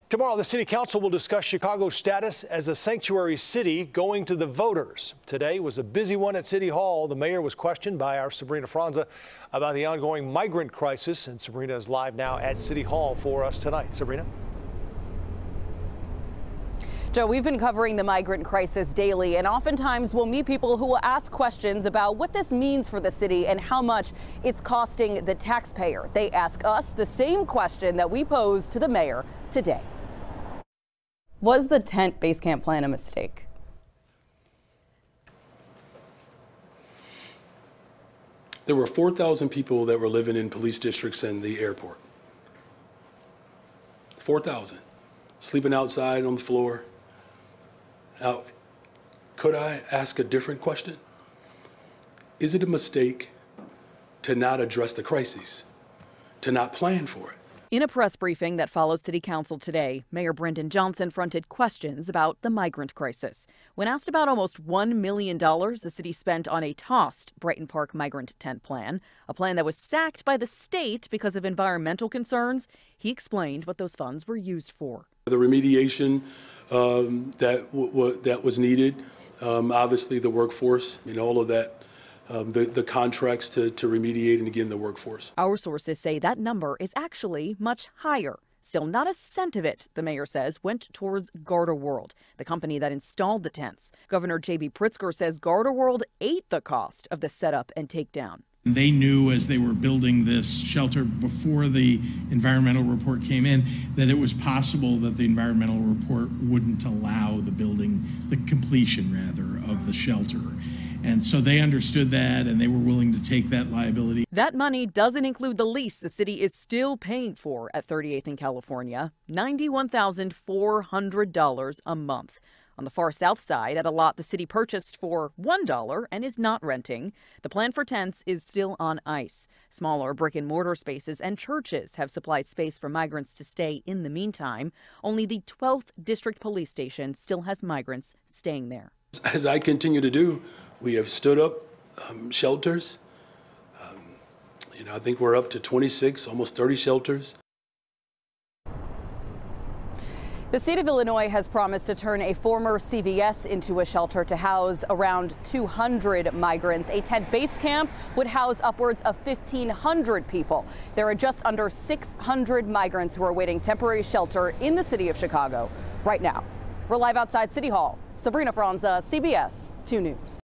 Tomorrow, the City Council will discuss Chicago's status as a sanctuary city going to the voters. Today was a busy one at City Hall. The mayor was questioned by our Sabrina Franza about the ongoing migrant crisis, and Sabrina is live now at City Hall for us tonight. Sabrina? Joe, we've been covering the migrant crisis daily, and oftentimes we'll meet people who will ask questions about what this means for the city and how much it's costing the taxpayer. They ask us the same question that we posed to the mayor today. Was the tent base camp plan a mistake? There were 4,000 people that were living in police districts and the airport. 4,000 sleeping outside on the floor. Now, could I ask a different question? Is it a mistake to not address the crises, to not plan for it? In a press briefing that followed City Council today, Mayor Brendan Johnson fronted questions about the migrant crisis. When asked about almost $1 million the city spent on a tossed Brighton Park migrant tent plan, a plan that was sacked by the state because of environmental concerns, he explained what those funds were used for. The remediation that was needed, obviously the workforce, all of that. The contracts to remediate and again the workforce. Our sources say that number is actually much higher. Still, not a cent of it, the mayor says, went towards Garda World, the company that installed the tents. Governor J.B. Pritzker says Garda World ate the cost of the setup and takedown. They knew as they were building this shelter before the environmental report came in that it was possible that the environmental report wouldn't allow the completion rather of the shelter. And so they understood that and they were willing to take that liability. That money doesn't include the lease the city is still paying for at 38th in California, $91,400 a month. On the far south side, at a lot the city purchased for $1 and is not renting, the plan for tents is still on ice. Smaller brick and mortar spaces and churches have supplied space for migrants to stay in the meantime. Only the 12th District Police Station still has migrants staying there. As I continue to do, we have stood up shelters. I think we're up to 26, almost 30 shelters. The state of Illinois has promised to turn a former CVS into a shelter to house around 200 migrants. A tent base camp would house upwards of 1,500 people. There are just under 600 migrants who are awaiting temporary shelter in the city of Chicago right now. We're live outside City Hall. Sabrina Franza, CBS 2 News.